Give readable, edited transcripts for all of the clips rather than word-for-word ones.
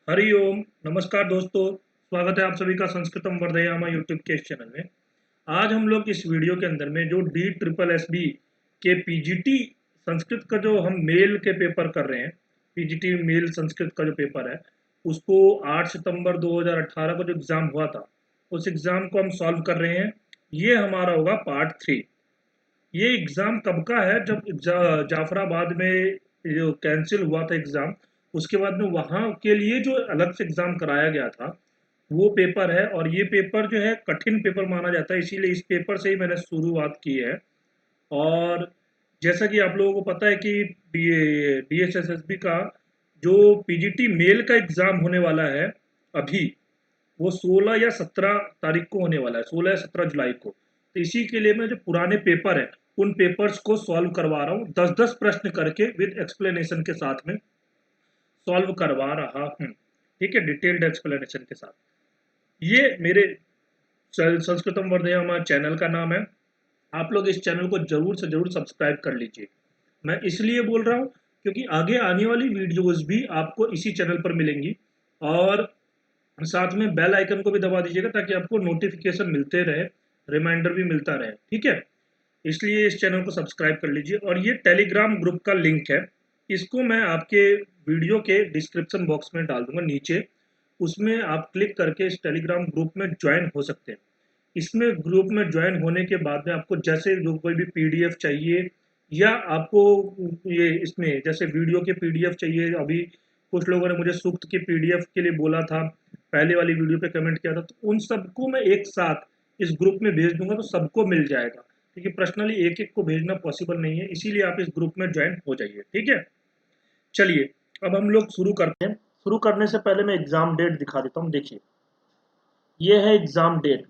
हरि ओम। नमस्कार दोस्तों, स्वागत है आप सभी का संस्कृतम वर्धयामा यूट्यूब के इस चैनल में। आज हम लोग इस वीडियो के अंदर में जो डी ट्रिपल एस बी के पीजीटी संस्कृत का जो हम मेल के पेपर कर रहे हैं, पीजीटी मेल संस्कृत का जो पेपर है उसको 8 सितंबर 2018 को जो एग्ज़ाम हुआ था उस एग्ज़ाम को हम सॉल्व कर रहे हैं। ये हमारा होगा पार्ट 3। ये एग्ज़ाम कब का है? जब जाफराबाद में जो कैंसिल हुआ था एग्ज़ाम, उसके बाद में वहाँ के लिए जो अलग से एग्ज़ाम कराया गया था वो पेपर है। और ये पेपर जो है कठिन पेपर माना जाता है, इसीलिए इस पेपर से ही मैंने शुरुआत की है। और जैसा कि आप लोगों को पता है कि डीएसएसएसबी का जो पीजीटी मेल का एग्ज़ाम होने वाला है अभी, वो 16 या 17 तारीख को होने वाला है, 16 या 17 जुलाई को। तो इसी के लिए मैं जो पुराने पेपर हैं उन पेपर्स को सॉल्व करवा रहा हूँ, 10-10 प्रश्न करके विद एक्सप्लेनेशन के साथ में सॉल्व करवा रहा हूँ। ठीक है, डिटेल्ड एक्सप्लेनेशन के साथ। ये मेरे संस्कृतम वर्धयामा चैनल का नाम है। आप लोग इस चैनल को जरूर से जरूर सब्सक्राइब कर लीजिए। मैं इसलिए बोल रहा हूँ क्योंकि आगे आने वाली वीडियोस भी आपको इसी चैनल पर मिलेंगी। और साथ में बेल आइकन को भी दबा दीजिएगा ताकि आपको नोटिफिकेशन मिलते रहे, रिमाइंडर भी मिलता रहे। ठीक है, इसलिए इस चैनल को सब्सक्राइब कर लीजिए। और ये टेलीग्राम ग्रुप का लिंक है, इसको मैं आपके वीडियो के डिस्क्रिप्शन बॉक्स में डाल दूंगा नीचे। उसमें आप क्लिक करके इस टेलीग्राम ग्रुप में ज्वाइन हो सकते हैं। इसमें ग्रुप में ज्वाइन होने के बाद में आपको जैसे जो कोई भी पीडीएफ चाहिए या आपको ये इसमें जैसे वीडियो के पीडीएफ चाहिए, अभी कुछ लोगों ने मुझे सूक्त के पीडीएफ के लिए बोला था, पहले वाली वीडियो पे कमेंट किया था, तो उन सबको मैं एक साथ इस ग्रुप में भेज दूंगा तो सबको मिल जाएगा। क्योंकि पर्सनली एक एक को भेजना पॉसिबल नहीं है, इसीलिए आप इस ग्रुप में ज्वाइन हो जाइए। ठीक है, चलिए अब हम लोग शुरू करते हैं। शुरू करने से पहले मैं एग्जाम डेट दिखा देता हूँ। देखिए, ये है एग्जाम डेट,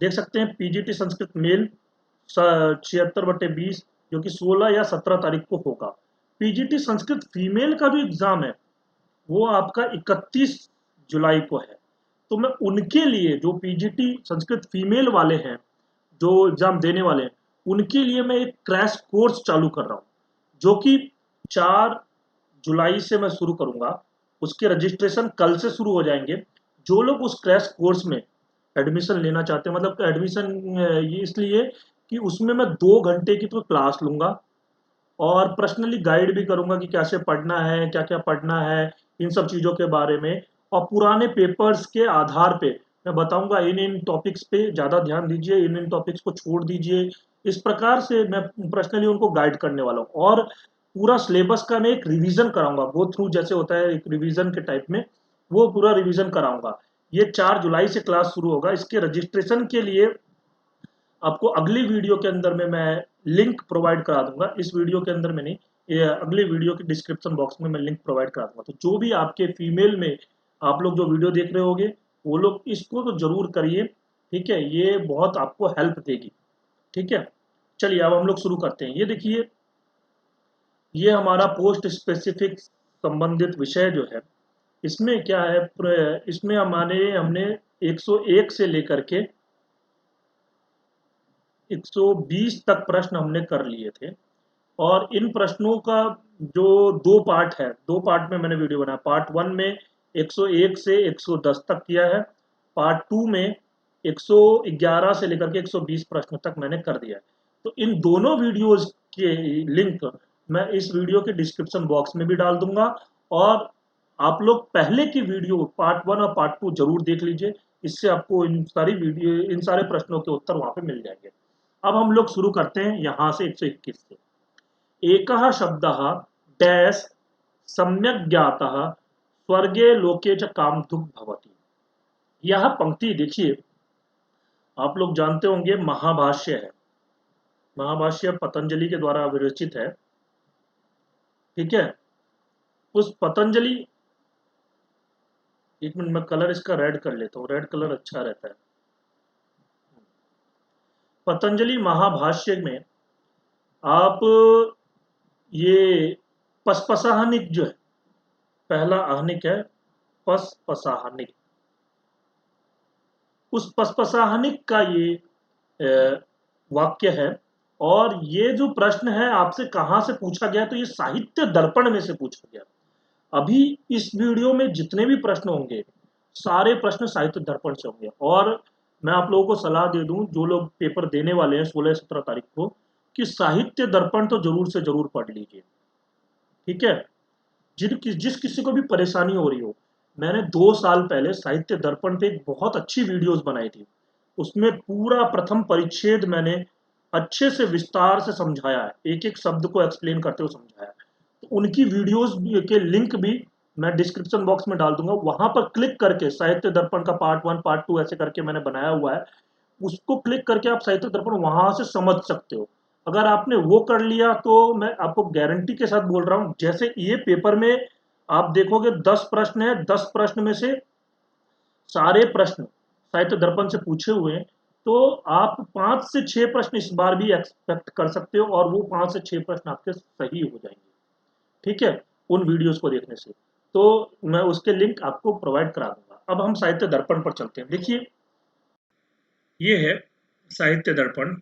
देख सकते हैं पीजीटी संस्कृत मेल 76/20, जो कि 16 या 17 तारीख को होगा। पीजीटी संस्कृत फीमेल का जो एग्जाम है वो आपका 31 जुलाई को है। तो मैं उनके लिए जो पीजीटी संस्कृत फीमेल वाले हैं जो एग्जाम देने वाले हैं उनके लिए मैं एक क्रैश कोर्स चालू कर रहा हूँ, जो कि 4 जुलाई से मैं शुरू करूंगा। उसके रजिस्ट्रेशन कल से शुरू हो जाएंगे। जो लोग उस क्रैश कोर्स में एडमिशन लेना चाहते हैं, मतलब एडमिशन ये इसलिए कि उसमें मैं 2 घंटे की तो क्लास लूंगा और पर्सनली गाइड भी करूंगा कि कैसे पढ़ना है, क्या क्या पढ़ना है, इन सब चीज़ों के बारे में। और पुराने पेपर्स के आधार पे मैं बताऊंगा इन इन टॉपिक्स पे ज़्यादा ध्यान दीजिए, इन इन टॉपिक्स को छोड़ दीजिए। इस प्रकार से मैं पर्सनली उनको गाइड करने वाला हूँ। और पूरा सिलेबस का मैं एक रिवीजन कराऊंगा, गो थ्रू जैसे होता है एक रिवीजन के टाइप में, वो पूरा रिवीजन कराऊंगा। ये 4 जुलाई से क्लास शुरू होगा। इसके रजिस्ट्रेशन के लिए आपको अगली वीडियो के अंदर में मैं लिंक प्रोवाइड करा दूंगा, इस वीडियो के अंदर में नहीं, ये अगली वीडियो के डिस्क्रिप्शन बॉक्स में मैं लिंक प्रोवाइड करा दूंगा। तो जो भी आपके फीमेल में आप लोग जो वीडियो देख रहे होगे वो लोग इसको तो जरूर करिए। ठीक है, ये बहुत आपको हेल्प देगी। ठीक है, चलिए अब हम लोग शुरू करते हैं। ये देखिए, ये हमारा पोस्ट स्पेसिफिक संबंधित विषय जो है, इसमें क्या है, इसमें हमने 101 से लेकर के 120 तक प्रश्न हमने कर लिए थे। और इन प्रश्नों का जो 2 पार्ट है, 2 पार्ट में मैंने वीडियो बनाया। पार्ट 1 में 101 से 110 तक किया है, पार्ट 2 में 111 से लेकर के 120 प्रश्न तक मैंने कर दिया है। तो इन दोनों वीडियोस के लिंक मैं इस वीडियो के डिस्क्रिप्शन बॉक्स में भी डाल दूंगा। और आप लोग पहले की वीडियो पार्ट 1 और पार्ट 2 जरूर देख लीजिए, इससे आपको इन सारे प्रश्नों के उत्तर वहां पे मिल जाएंगे। अब हम लोग शुरू करते हैं यहाँ से 121 से। एकः शब्दः डैश सम्यक् ज्ञातः स्वर्गे लोके च कामधुक् भवति। यह पंक्ति देखिए, आप लोग जानते होंगे महाभाष्य है। महाभाष्य पतंजलि के द्वारा विरचित है। ठीक है, उस पतंजलि, एक मिनट में कलर इसका रेड कर लेता हूँ, रेड कलर अच्छा रहता है। पतंजलि महाभाष्य में आप ये पसपसाहनिक जो है, पहला आहनिक है पसपसाहनिक, उस पसपसाहनिक का ये वाक्य है। और ये जो प्रश्न है आपसे कहाँ से पूछा गया, तो ये साहित्य दर्पण में से पूछा गया। अभी इस वीडियो में जितने भी प्रश्न होंगे सारे प्रश्न साहित्य दर्पण से होंगे। और मैं आप लोगों को सलाह दे दूं, जो लोग पेपर देने वाले हैं 16-17 तारीख को, कि साहित्य दर्पण तो जरूर से जरूर पढ़ लीजिए। ठीक है। जिस किसी को भी परेशानी हो रही हो, मैंने 2 साल पहले साहित्य दर्पण पे एक बहुत अच्छी वीडियोस बनाई थी। उसमें पूरा प्रथम परिच्छेद मैंने अच्छे से विस्तार से समझाया है, एक एक शब्द को एक्सप्लेन करते हुए समझाया है। तो उनकी वीडियोस के लिंक भी मैं डिस्क्रिप्शन बॉक्स में डाल दूंगा। वहां पर क्लिक करके साहित्य दर्पण का पार्ट 1 पार्ट 2 ऐसे करके मैंने बनाया हुआ है, उसको क्लिक करके आप साहित्य दर्पण वहां से समझ सकते हो। अगर आपने वो कर लिया तो मैं आपको गारंटी के साथ बोल रहा हूं, जैसे ये पेपर में आप देखोगे 10 प्रश्न है, 10 प्रश्न में से सारे प्रश्न साहित्य दर्पण से पूछे हुए हैं, तो आप 5 से 6 प्रश्न इस बार भी एक्सपेक्ट कर सकते हो, और वो 5 से 6 प्रश्न आपके सही हो जाएंगे। ठीक है, उन वीडियोस को देखने से। तो मैं उसके लिंक आपको प्रोवाइड करा दूंगा। अब हम साहित्य दर्पण पर चलते हैं। देखिए, ये है साहित्य दर्पण।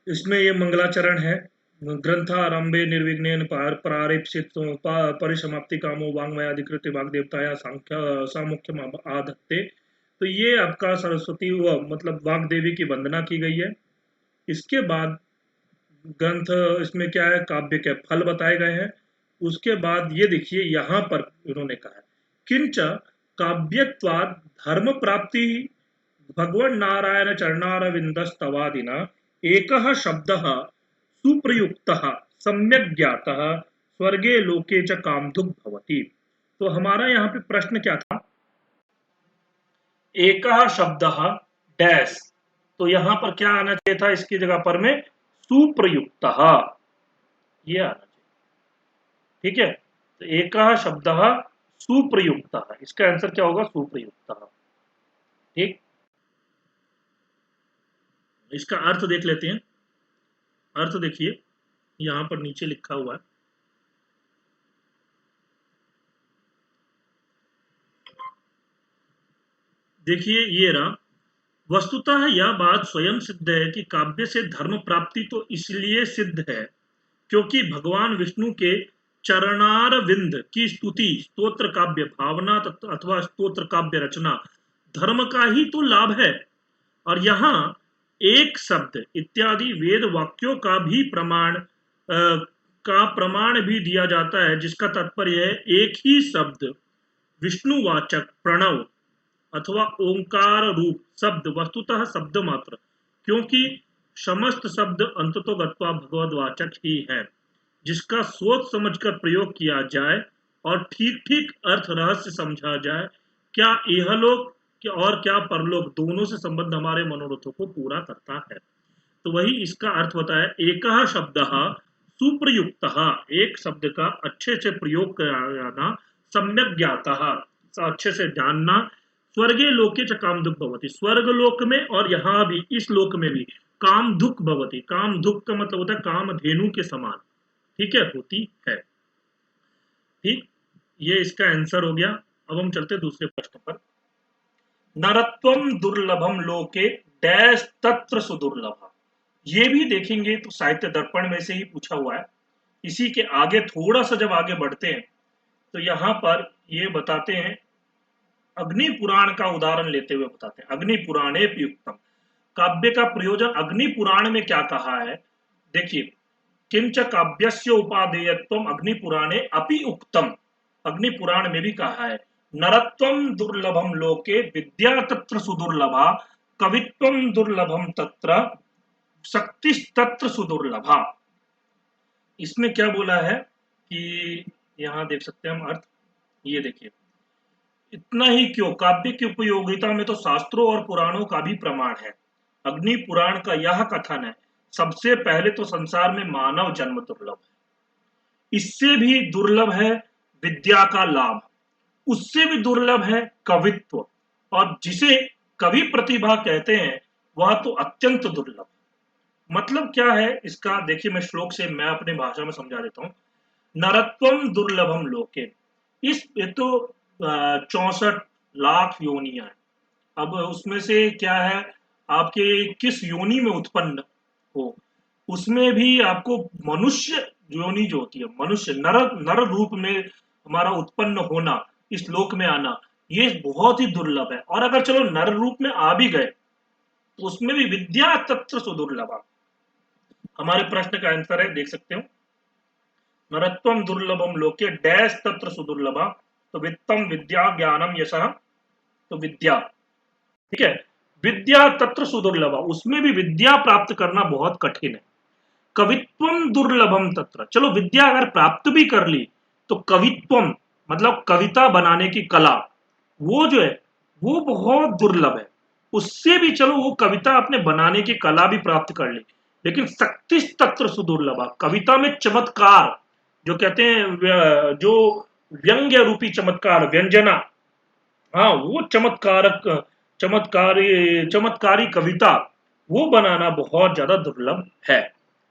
इसमें ये मंगलाचरण है। ग्रंथारंभे निर्विघ्नेन प्रारेप्सित परिसमाप्ति कामो वाङ्मयाधिकृत्य वाग्देवताया सांख्य सामुख्यम आधत्ते। तो ये आपका सरस्वती मतलब वाग्देवी की वंदना की गई है। इसके बाद ग्रंथ, इसमें क्या है, काव्य के फल बताए गए हैं। उसके बाद ये देखिए यहाँ पर उन्होंने कहा है, किंच काव्यत्वाद धर्म प्राप्ति भगवान नारायण चरणारविंदस्तवादिना एकः शब्दः सुप्रयुक्तः सम्यक ज्ञातः स्वर्गे लोके च कामधुक् भवति। तो हमारा यहाँ पे प्रश्न क्या था, एकः शब्दः डैश, तो यहाँ पर क्या आना चाहिए था इसकी जगह पर में, सुप्रयुक्तः, ये आना चाहिए। ठीक है, तो एकः शब्दः सुप्रयुक्तः, इसका आंसर क्या होगा, सुप्रयुक्तः। ठीक, इसका अर्थ देख लेते हैं। अर्थ देखिए, यहां पर नीचे लिखा हुआ है, देखिए ये रहा। वस्तुतः यह बात स्वयं सिद्ध है कि काव्य से धर्म प्राप्ति तो इसलिए सिद्ध है क्योंकि भगवान विष्णु के चरणारविंद की स्तुति, स्तोत्र काव्य भावना अथवा स्तोत्र काव्य रचना धर्म का ही तो लाभ है। और यहाँ एक शब्द इत्यादि वेद वाक्यों का भी प्रमाण भी दिया जाता है, जिसका तात्पर्य है एक ही शब्द विष्णुवाचक प्रणव अथवा ओंकार रूप शब्द वस्तुतः शब्द मात्र, क्योंकि समस्त शब्द अंततोगत्वा भगवदवाचक ही है, जिसका सोच समझकर प्रयोग किया जाए और ठीक ठीक अर्थ रहस्य समझा जाए, क्या इहलोक और क्या परलोक दोनों से संबंध हमारे मनोरथों को पूरा करता है। तो वही इसका अर्थ बताया, एकः शब्दः सुप्रयुक्तः, एक शब्द का अच्छे से प्रयोग कराना, सम्यक ज्ञातः, अच्छे से जानना, स्वर्गे लोके च काम दुख भवती, स्वर्ग लोक में और यहाँ भी इस लोक में भी काम दुख भवती, काम दुख का मतलब होता है काम धेनु के समान। ठीक है, होती है। ठीक, ये इसका आंसर हो गया। अब हम चलते दूसरे प्रश्न पर। नरत्वम दुर्लभम लोके डैश तत्र सुदुर्लभ, ये भी देखेंगे तो साहित्य दर्पण में से ही पूछा हुआ है। इसी के आगे थोड़ा सा जब आगे बढ़ते हैं तो यहां पर ये बताते हैं, अग्नि पुराण का उदाहरण लेते हुए बताते हैं, अग्नि पुराणे युक्तम, काव्य का प्रयोजन अग्नि पुराण में क्या कहा है। देखिए, किंच काव्यस्य उपादेयत्वम अग्नि पुराणे अपि उक्तम, अग्नि पुराण में भी कहा है, नरत्वम दुर्लभम लोके विद्या तत्र सुदुर्लभा, कवित्वम दुर्लभम तत्र शक्ति तत्र सुदुर्लभा। इसमें क्या बोला है कि यहां देख सकते हैं हम अर्थ, ये देखिए, इतना ही क्यों, काव्य की उपयोगिता में तो शास्त्रों और पुराणों का भी प्रमाण है। अग्नि पुराण का यह कथन है, सबसे पहले तो संसार में मानव जन्म दुर्लभ है, इससे भी दुर्लभ है विद्या का लाभ, उससे भी दुर्लभ है कवित्व, और जिसे कवि प्रतिभा कहते हैं वह तो अत्यंत दुर्लभ। मतलब क्या है इसका, देखिए मैं श्लोक से मैं अपने भाषा में समझा देता हूं। नरत्वम दुर्लभम लोके, इस ये तो 64 लाख योनियां हैं। अब उसमें से क्या है, आपके किस योनि में उत्पन्न हो, उसमें भी आपको मनुष्य योनि जो होती है, मनुष्य नर नर रूप में हमारा उत्पन्न होना, इस लोक में आना, ये बहुत ही दुर्लभ है। और अगर चलो नर रूप में आ भी गए तो उसमें भी विद्या तत्र सुदुर्लभा। हमारे प्रश्न का आंसर है, देख सकते हो, नरत्वम दुर्लभम लोके डैश तत्र सुदुर्लभा। तो वित्तम विद्या ज्ञानम यशः, तो विद्या, ठीक है, विद्या तत्र सुदुर्लभा, उसमें भी विद्या प्राप्त करना बहुत कठिन है। कवित्वम दुर्लभम तत्र, चलो विद्या अगर प्राप्त भी कर ली तो कवित्वम मतलब कविता बनाने की कला, वो जो है वो बहुत दुर्लभ है। उससे भी चलो वो कविता अपने बनाने की कला भी प्राप्त कर ली, लेकिन शक्ति तत्र सुदुर्लभा, कविता में चमत्कार जो कहते हैं जो व्यंग्य रूपी चमत्कार, व्यंजना, हाँ वो चमत्कारी कविता, वो बनाना बहुत ज्यादा दुर्लभ है।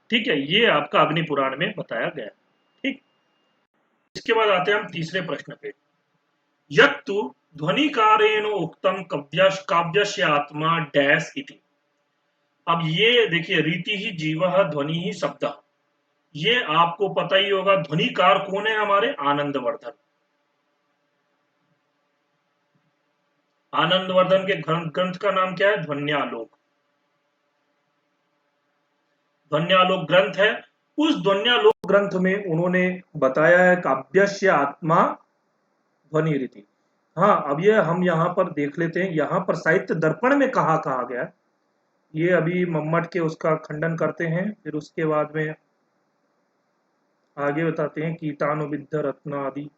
ठीक है, ये आपका अग्नि पुराण में बताया गया। ठीक, इसके बाद आते हैं हम तीसरे प्रश्न पे। यत्तु ध्वनिकारेण उक्तम काव्यस्य आत्मा डैश इति। अब ये देखिए, रीति ही जीवः ध्वनि ही शब्द, ये आपको पता ही होगा। ध्वनिकार कौन है हमारे? आनंदवर्धन। आनंदवर्धन के ग्रंथ का नाम क्या है? ध्वन्यालोक। ध्वन्यालोक ग्रंथ है। उस ध्वन्यालोक ग्रंथ में उन्होंने बताया है काव्यस्य आत्मा ध्वनि रीति। हाँ, अब ये हम यहाँ पर देख लेते हैं, यहाँ पर साहित्य दर्पण में कहा गया। ये अभी मम्मट के उसका खंडन करते हैं, फिर उसके बाद में आगे बताते हैं कीटाणुविद्ध रत्न आदि।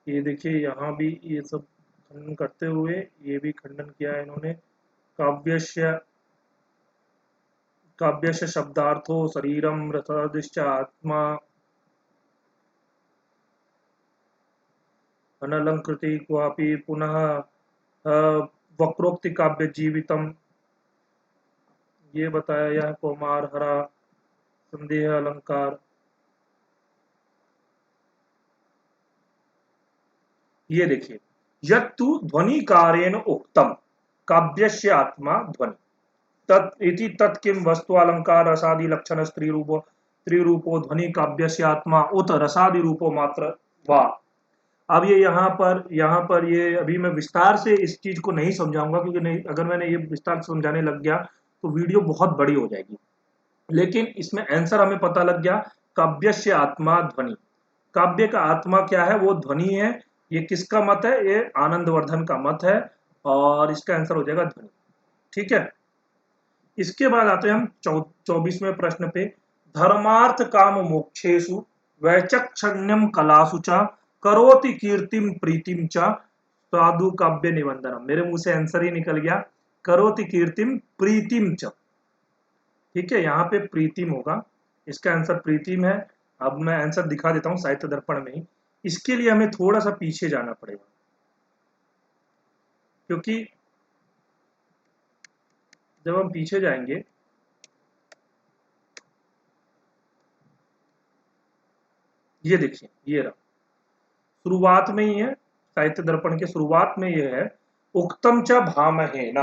ये देखिए, यहाँ भी ये सब खंडन करते हुए ये भी खंडन किया है इन्होंने। काव्यस्य काव्यस्य शब्दार्थो शरीरम रसादिश्च आत्मा अनलंकृति क्वापि पुनः वक्रोक्ति काव्य जीवितम, ये बताया। यह कौमार हरा संदेह अलंकार, ये देखिए, यत्तु ध्वनिकारेण उक्तम काव्यस्य आत्मा ध्वनि तत् इति तत् किम वस्तु अलंकार रसादि लक्षण स्त्रीरूपो ध्वनि काव्यस्य आत्मा उत रसादि रूपो मात्र वा। अब ये यहाँ पर ये अभी मैं विस्तार से इस चीज को नहीं समझाऊंगा, क्योंकि नहीं, अगर मैंने ये विस्तार से समझाने लग गया तो वीडियो बहुत बड़ी हो जाएगी। लेकिन इसमें आंसर हमें पता लग गया, काव्यस्य आत्मा ध्वनि। काव्य का आत्मा क्या है? वो ध्वनि है। ये किसका मत है? ये आनंदवर्धन का मत है, और इसका आंसर हो जाएगा ध्वनि। ठीक है, इसके बाद आते हैं हम 24वें प्रश्न पे। धर्मार्थ काम मोक्षेषु वैचक्षण्यम कलासु च करोति कीर्तिम प्रीतिम च साधु काव्य निबंधनम। मेरे मुंह से आंसर ही निकल गया, करोति कीर्तिम प्रीतिम च। ठीक है, यहाँ पे प्रीतिम होगा, इसका आंसर प्रीतिम है। अब मैं आंसर दिखा देता हूँ साहित्य दर्पण में ही। इसके लिए हमें थोड़ा सा पीछे जाना पड़ेगा, क्योंकि जब हम पीछे जाएंगे, ये देखिए, ये रहा, शुरुआत में ही है, साहित्य दर्पण के शुरुआत में ये है, उक्तम च भामहेन।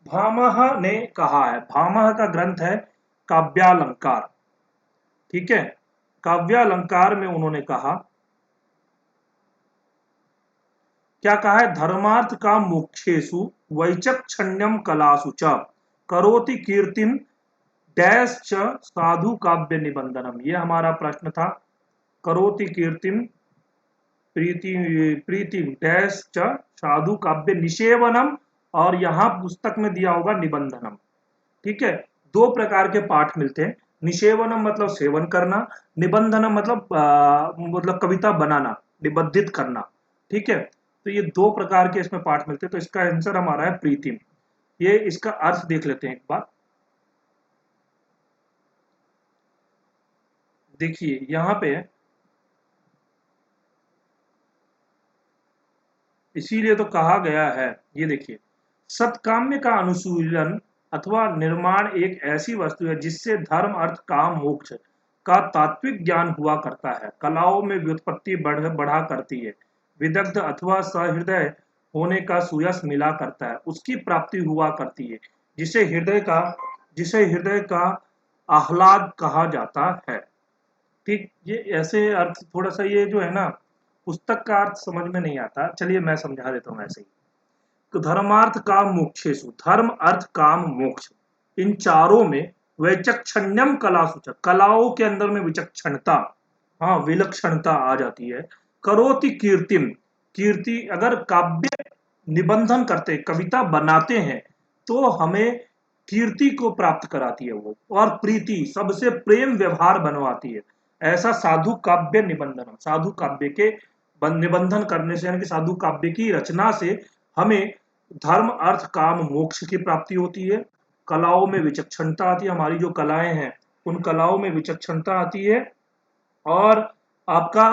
भामह ने कहा है, भामह का ग्रंथ है काव्यालंकार। ठीक है, काव्यालंकार में उन्होंने कहा, क्या कहा है? धर्मार्थ का मोक्षेषु वैचक्षण्यम कलासु च करोति कीर्तिम डैश च साधु काव्य निबंधनम। ये हमारा प्रश्न था, करोति कीर्तिम प्रीति प्रीति डैश च साधु काव्य निषेवनम, और यहाँ पुस्तक में दिया होगा निबंधनम। ठीक है, दो प्रकार के पाठ मिलते हैं। निषेवनम मतलब सेवन करना, निबंधनम मतलब कविता बनाना, निबद्धित करना। ठीक है, तो ये दो प्रकार के इसमें पाठ मिलते हैं। तो इसका आंसर हमारा है प्रीतिम। ये इसका अर्थ देख लेते हैं एक बार। देखिए यहाँ पे, इसीलिए तो कहा गया है, ये देखिए, सत्काम्य का अनुशीलन अथवा निर्माण एक ऐसी वस्तु है जिससे धर्म अर्थ काम मोक्ष का तात्विक ज्ञान हुआ करता है, कलाओं में व्युत्पत्ति बढ़ा करती है, विदग्ध अथवा सहृदय होने का सुयश मिला करता है, उसकी प्राप्ति हुआ करती है, जिसे हृदय का आह्लाद कहा जाता है। ठीक, ये ऐसे अर्थ थोड़ा सा ये जो है ना पुस्तक का अर्थ समझ में नहीं आता, चलिए मैं समझा देता हूँ ऐसे ही। तो धर्मार्थ काम मोक्षेषु, धर्म अर्थ काम मोक्ष, इन चारों में वैचक्षण्यम कला सूचक, कलाओं के अंदर में विचक्षणता, हाँ विलक्षणता आ जाती है। करोति कीर्तिम, कीर्ति अगर काव्य निबंधन करते कविता बनाते हैं तो हमें कीर्ति को प्राप्त कराती है वो, और प्रीति सबसे प्रेम व्यवहार बनवाती है। ऐसा साधु काव्य निबंधन, साधु काव्य के निबंधन करने से यानी कि साधु काव्य की रचना से हमें धर्म अर्थ काम मोक्ष की प्राप्ति होती है। कलाओं में विचक्षणता आती है, हमारी जो कलाएं हैं उन कलाओं में विचक्षणता आती है, और आपका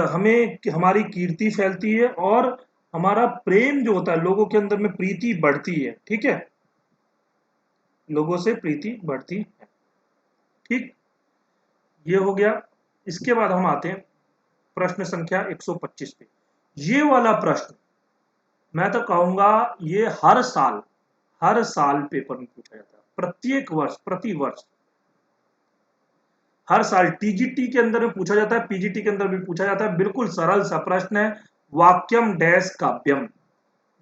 हमें हमारी कीर्ति फैलती है, और हमारा प्रेम जो होता है लोगों के अंदर में प्रीति बढ़ती है। ठीक है, लोगों से प्रीति बढ़ती है। ठीक, ये हो गया। इसके बाद हम आते हैं प्रश्न संख्या 125 पे। ये वाला प्रश्न मैं तो कहूंगा ये हर साल पेपर में पूछा जाता है, प्रत्येक वर्ष, प्रति वर्ष, हर साल टीजीटी के अंदर में पूछा जाता है, पीजीटी के अंदर भी पूछा जाता है। बिल्कुल सरल सा प्रश्न है, वाक्यम डैश काव्यम,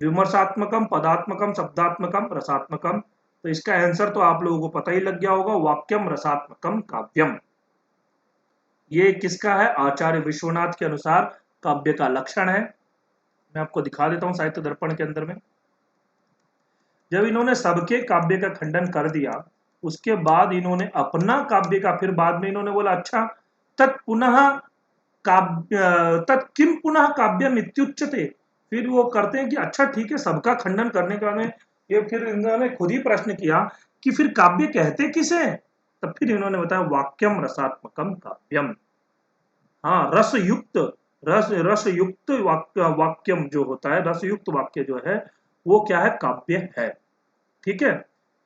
विमर्शात्मकम पदात्मकम शब्दात्मकम रसात्मकम। तो इसका आंसर तो आप लोगों को पता ही लग गया होगा, वाक्यम रसात्मकम काव्यम। ये किसका है? आचार्य विश्वनाथ के अनुसार काव्य का लक्षण है। मैं आपको दिखा देता हूं साहित्य दर्पण के अंदर में। जब इन्होंने सबके काव्य का खंडन कर दिया, उसके बाद इन्होंने अपना काव्य का, फिर बाद में इन्होंने बोला अच्छा तत्किम पुनः काव्यम इत्युच्यते। फिर वो करते हैं कि अच्छा ठीक है, सबका खंडन करने का में ये फिर इन्होंने खुद ही प्रश्न किया कि फिर काव्य कहते किसे? तब फिर इन्होंने बताया वाक्यम रसात्मकम काव्यम। हाँ, रसयुक्त वाक्यम जो होता है, रसयुक्त वाक्य जो है वो क्या है? काव्य है। ठीक है,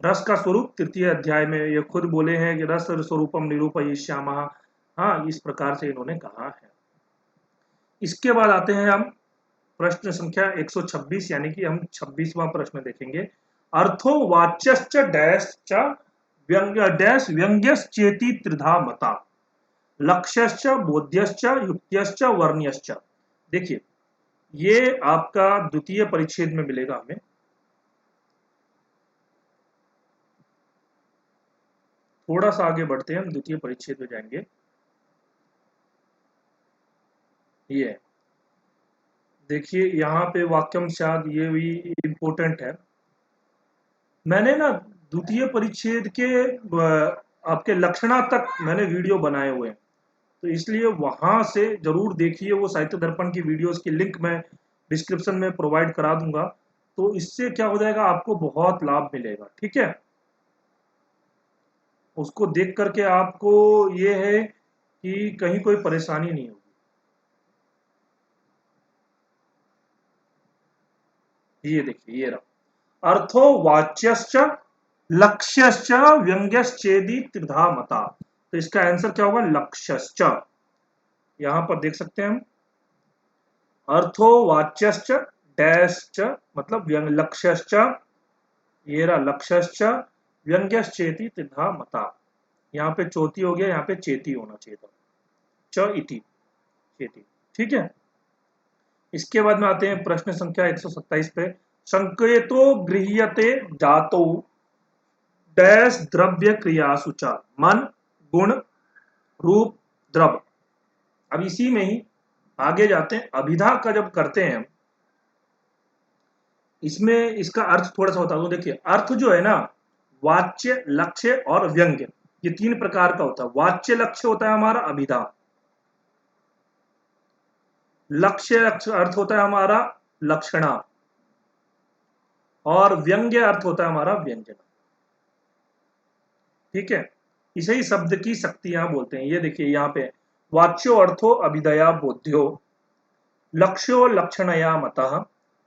रस का स्वरूप तृतीय अध्याय में ये खुद बोले हैं कि रस स्वरूपम निरूपयिष्यामः। हाँ, इस प्रकार से इन्होंने कहा है। इसके बाद आते हैं हम प्रश्न संख्या 126, यानी कि हम 26वां प्रश्न देखेंगे। अर्थो वाच्यश्च डैश च व्यंग्यश्चेति त्रिधा मता, लक्ष्यश्च बोध्यश्च युक्त्यश्च वर्ण्यश्च। देखिए, ये आपका द्वितीय परिच्छेद में मिलेगा हमें। थोड़ा सा आगे बढ़ते हैं, हम द्वितीय परिच्छेद में जाएंगे। ये देखिए यहाँ पे वाक्यम शायद ये भी इंपॉर्टेंट है। मैंने ना द्वितीय परिच्छेद के आपके लक्षणा तक मैंने वीडियो बनाए हुए हैं, तो इसलिए वहां से जरूर देखिए। वो साहित्य दर्पण की वीडियोस की लिंक मैं डिस्क्रिप्शन में प्रोवाइड करा दूंगा, तो इससे क्या हो जाएगा, आपको बहुत लाभ मिलेगा। ठीक है, उसको देख करके आपको ये है कि कहीं कोई परेशानी नहीं होगी। ये देखिए, ये रहा अर्थो वाच्यश्च लक्ष्यश्च व्यंग्यश्चेदि त्रिधा मता। तो इसका आंसर क्या होगा? लक्ष्यश्च। यहां पर देख सकते हैं हम, अर्थो वाच्यश्च डैश्च मतलब लक्ष्यश्च, ये रहा लक्ष्यश्च व्यंग्यश्चेति त्रिधा मता। यहाँ पे चोटी हो गया, यहाँ पे चेती होना चाहिए था, च इति चेती। ठीक है, इसके बाद में आते हैं प्रश्न संख्या 127 पे। संकेतो गृह्यते जातो डैश द्रव्य क्रियासु च, मन गुण रूप द्रव। अब इसी में ही आगे जाते हैं, अभिधा का जब करते हैं इसमें इसका अर्थ थोड़ा सा बता दूं। देखिए, अर्थ जो है ना, वाच्य लक्ष्य और व्यंग्य, ये तीन प्रकार का होता है। वाच्य लक्ष्य होता है हमारा अभिधा, लक्ष्य अर्थ होता है हमारा लक्षणा, और व्यंग्य अर्थ होता है हमारा व्यंजना। ठीक है, इसे ही शब्द की शक्तियां बोलते हैं। ये देखिए यहाँ पे, वाच्यो अर्थो अभिदया बोध्यो, लक्ष्यो लक्षणया मतः,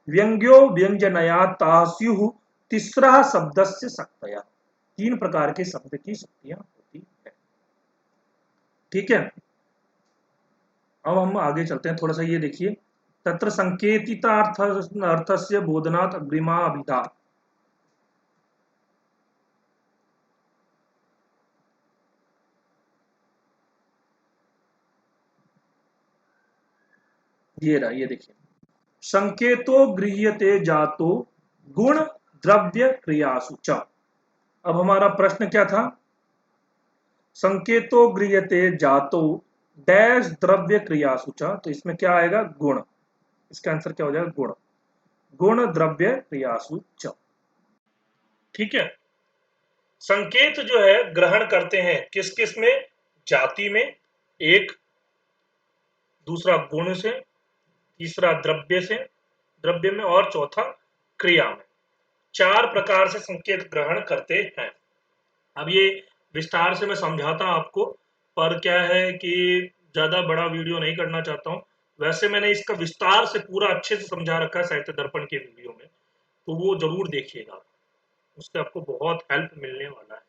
व्यंग्यो व्यंजनया तास्यु, तीसरा शब्दस्य शक्तया। तीन प्रकार के शब्द की शक्तियां होती है। ठीक है, अब हम आगे चलते हैं। थोड़ा सा ये देखिए, तत्र संकेतिता अर्थस्य बोधनात् अग्रिमा अभिधा। ये रहा, ये देखिए, संकेतो गृह्यते जातो गुण द्रव्य क्रियासु च। अब हमारा प्रश्न क्या था? संकेतो गृह्यते जातो डैश द्रव्य क्रियासु च, तो इसमें क्या आएगा? गुण। इसका आंसर क्या हो जाएगा? गुण। गुण द्रव्य क्रियासु च। ठीक है, संकेत जो है ग्रहण करते हैं किस किस में? जाति में एक, दूसरा गुण से, तीसरा द्रव्य से, द्रव्य में, और चौथा क्रिया में। चार प्रकार से संकेत ग्रहण करते हैं। अब ये विस्तार से मैं समझाता आपको, पर क्या है कि ज्यादा बड़ा वीडियो नहीं करना चाहता हूँ। वैसे मैंने इसका विस्तार से पूरा अच्छे से समझा रखा है साहित्य दर्पण के वीडियो में, तो वो जरूर देखिएगा, उससे आपको बहुत हेल्प मिलने वाला है।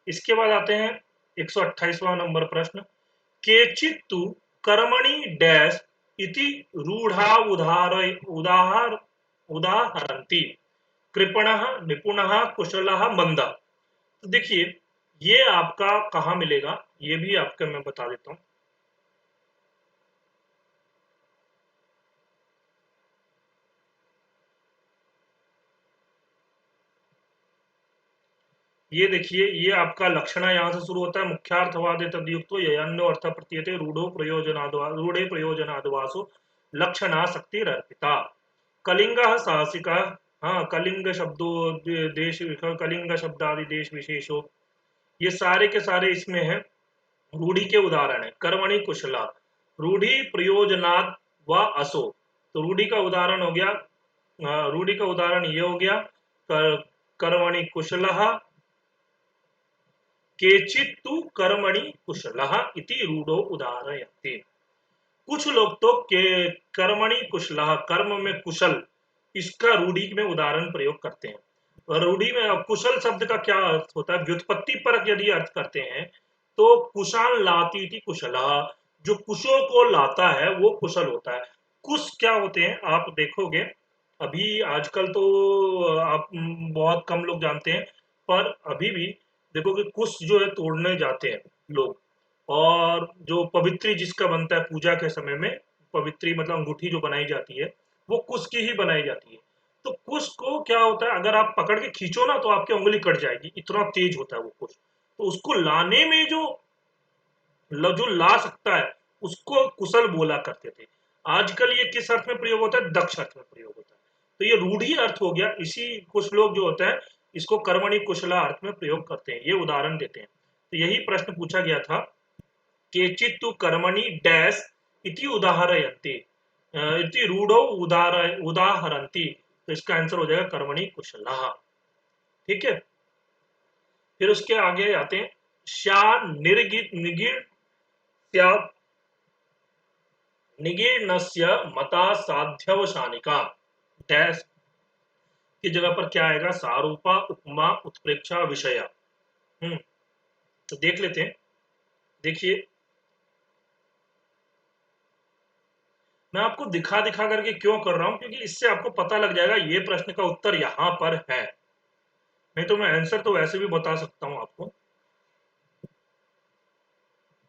इसके बाद आते हैं 128वां नंबर प्रश्न। केचित् तु कर्मणि डैश इति रूढ़ा उदाहरन्ति कृपणः निपुणः कुशलः मंदा। तो देखिए, ये आपका कहाँ मिलेगा, ये भी आपका मैं बता देता हूं। ये देखिए, ये आपका लक्षण यहां से शुरू होता है। मुख्यार्थवादे तदयुक्तो यन्नो अर्थ प्रतीयते रूढ़े प्रयोजनादवासो लक्षणाशक्तिरर्पिता। कलिंगः साहसिकः, हाँ, कलिंग शब्दों देश, कलिंग शब्दादि देश विशेषो, ये सारे के सारे इसमें है। रूढ़ी के उदाहरण है कर्मणि कुशला, रूढ़ी प्रयोजनाद व असो। तो रूढ़ी का उदाहरण हो गया, रूढ़ी का उदाहरण ये हो गया कर्मणि कुशलः, केचित् तु कर्मणि कुशलः इति रूढ़ो उदाहरयते। कुछ लोग तो के कर्मणि कुशलः, कर्म में कुशल, इसका रूढ़ी में उदाहरण प्रयोग करते हैं। और रूढ़ी में कुशल शब्द का क्या अर्थ होता है? व्युत्पत्ति परक यदि अर्थ करते हैं तो कुशाल लाती थी कुशलः, जो कुशों को लाता है वो कुशल होता है। कुश क्या होते हैं आप देखोगे, अभी आजकल तो आप बहुत कम लोग जानते हैं, पर अभी भी देखोगे कुश जो है तोड़ने जाते हैं लोग। और जो पवित्री जिसका बनता है पूजा के समय में, पवित्री मतलब अंगूठी जो बनाई जाती है वो कुश की ही बनाई जाती है। तो कुश को क्या होता है, अगर आप पकड़ के खींचो ना तो आपकी उंगली कट जाएगी, इतना तेज होता है वो कुश। तो उसको लाने में जो ला सकता है उसको कुशल बोला करते थे। आजकल ये किस अर्थ में प्रयोग होता है? दक्ष अर्थ में प्रयोग होता है। तो ये रूढ़ी अर्थ हो गया। इसी कुछ लोग जो होता है इसको कर्मणि कुशला अर्थ में प्रयोग करते हैं, ये उदाहरण देते हैं। तो यही प्रश्न पूछा गया था, केचित् तु कर्मणि डैश इति उदाहरयन्ति, इति रूढ़ो उदाहरन्ति। तो इसका आंसर हो जाएगा कर्मणि कुशलः। ठीक है, फिर उसके आगे आते हैं, श्या निगीर्णस्य मता साध्यवसानिका डैश की जगह पर क्या आएगा? सारूपा उपमा उत्प्रेक्षा विषय। तो देख लेते हैं। देखिए, मैं आपको दिखा दिखा करके क्यों कर रहा हूं, क्योंकि इससे आपको पता लग जाएगा ये प्रश्न का उत्तर यहां पर है। नहीं तो मैं आंसर तो वैसे भी बता सकता हूं आपको,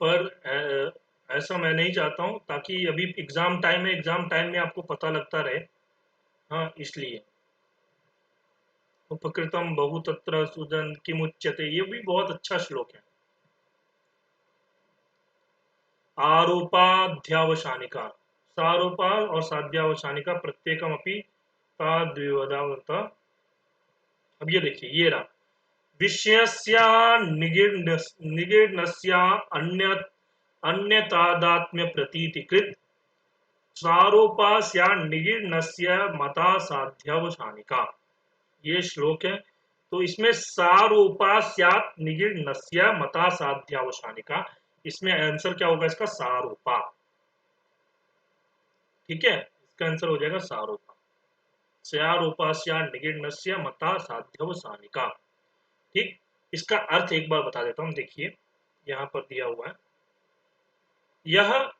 पर ऐसा मैं नहीं चाहता हूं, ताकि अभी एग्जाम टाइम में आपको पता लगता रहे। हाँ, इसलिए उपकृतम बहुतत्र सुजन किमुच्यते, ये भी बहुत अच्छा श्लोक है। आरोपाध्यावसानिका, सारोपा और साध्यावसानिका प्रत्येकम अपनी ताद्विवदावत। अब ये देखिए, ये रहा, विषयस्या निगीर्णस्या अन्य अन्यतादात्म्य प्रतीतिकृत सारोपास्या निगीर्णस्य मता साध्यवसानिका, ये श्लोक है। तो इसमें सारोपास्यात् निगीर्णस्य मता साध्यावसानिका, इसमें आंसर क्या होगा इसका? सारोपा। ठीक है, इसका आंसर हो जाएगा सारोपा। स्यारोपास्या निगीर्णस्य मता साध्यवसानिका। ठीक, इसका अर्थ एक बार बता देता हूं। देखिए, यहां पर दिया हुआ है, यह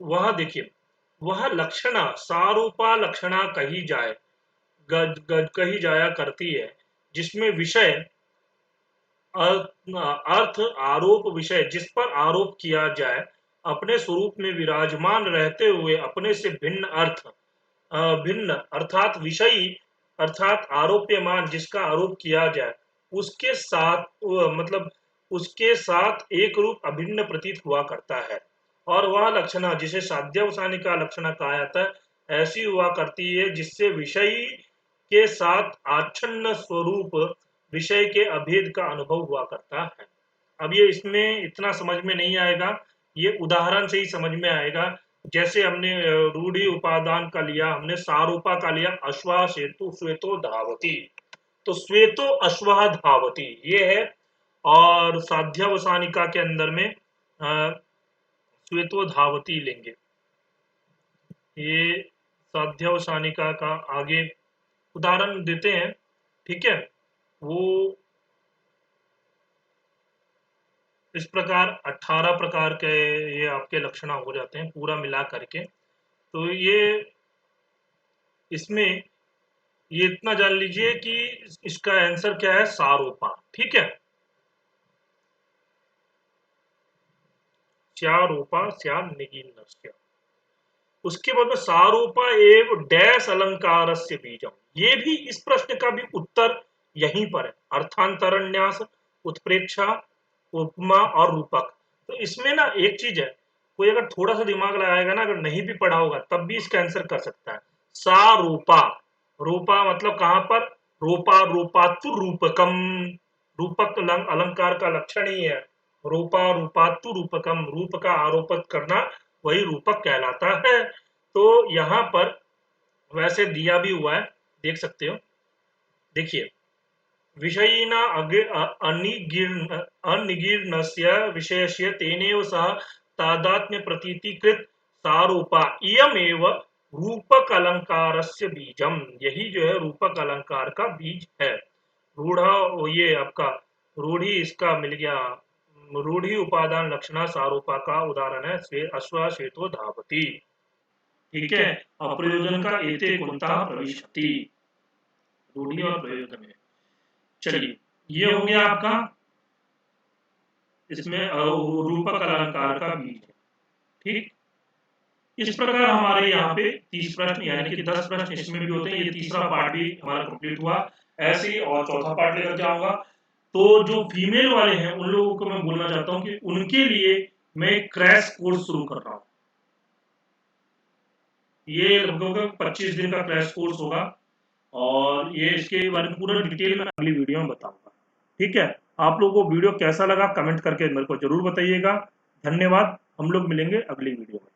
वह देखिए, वह लक्षणा सारूपा लक्षणा कही जाए, गज गज कही जाया करती है, जिसमें विषय अर्थ आरोप विषय जिस पर आरोप किया जाए अपने स्वरूप में विराजमान रहते हुए अपने से भिन्न अर्थात विषयी अर्थात आरोप्यमान जिसका आरोप किया जाए उसके साथ मतलब उसके साथ एक रूप अभिन्न प्रतीत हुआ करता है, और वह लक्षणा जिसे साध्यवसानिका लक्षणा कहा जाता है ऐसी हुआ करती है जिससे विषयी के साथ आच्छन्न स्वरूप विषय के अभेद का अनुभव हुआ करता है। अब ये इसमें इतना समझ में नहीं आएगा, ये उदाहरण से ही समझ में आएगा। जैसे हमने रूढ़ि उपादान का लिया, हमने सारूपा का लिया, अश्वा सेतु श्वेतो धावती, तो श्वेतो अश्वा धावती ये है, और साध्यावसानिका के अंदर में श्वेतो धावती लेंगे। ये साध्यावसानिका का आगे उदाहरण देते हैं, ठीक है। वो इस प्रकार 18 प्रकार के ये आपके लक्षण हो जाते हैं पूरा मिला करके। तो ये इसमें ये इतना जान लीजिए कि इसका आंसर क्या है, सारूपा, ठीक है। स्यारूपा स्या निगीर्णस्य। उसके बाद में सारूपा एव डैश अलंकारस्य बीजम, ये भी इस प्रश्न का भी उत्तर यहीं पर है, अर्थांतरन्यास, उत्प्रेक्षा, उपमा और रूपक। तो इसमें ना एक चीज है, कोई अगर थोड़ा सा दिमाग लगाएगा ना, अगर नहीं भी पढ़ा होगा तब भी इसका आंसर कर सकता है। सारूपा, रूपा मतलब कहां पर, रूपा रूपातु रूपकम, रूपक अलंकार का लक्षण ही है। रूपा रूपातु रूपकम, रूप का आरोपित करना वही रूपक कहलाता है। तो यहां पर वैसे दिया भी हुआ है, देख सकते हो, देखिए, विषयिना अनिगीर्णस्य विशेष्य तेनेव सह तादात्म्य प्रतीतिकृत सारूपा इयमेव रूपक अलंकारस्य बीजम, यही जो है रूपक अलंकार का बीज है। रूढ़ा, ये आपका रूढ़ी इसका मिल गया, रूढ़ी उपादान लक्षणा सारूपा का उदाहरण है अश्वा श्वेतो धावती, ठीक है। अप्रयोजन का एते कुंता प्रविशति, रूढ़ी और प्रयोजन है। चलिए, ये हो गया आपका, इसमें रूपक अलंकार का बीज है, ठीक। इस प्रकार हमारे यहाँ पे 30 प्रश्न यानी कि 10 प्रश्न इसमें भी होते हैं। ये तीसरा पार्ट भी हमारा कंप्लीट हुआ, ऐसे ही और चौथा पार्ट लेकर के आऊंगा। तो जो फीमेल वाले हैं उन लोगों को मैं बोलना चाहता हूँ कि उनके लिए मैं क्रैश कोर्स शुरू कर रहा हूँ। ये लगभग 25 दिन का क्रैश कोर्स होगा, और ये इसके बारे में पूरा डिटेल में अगली वीडियो में बताऊंगा, ठीक है। आप लोगों को वीडियो कैसा लगा कमेंट करके मेरे को जरूर बताइएगा। धन्यवाद, हम लोग मिलेंगे अगली वीडियो में।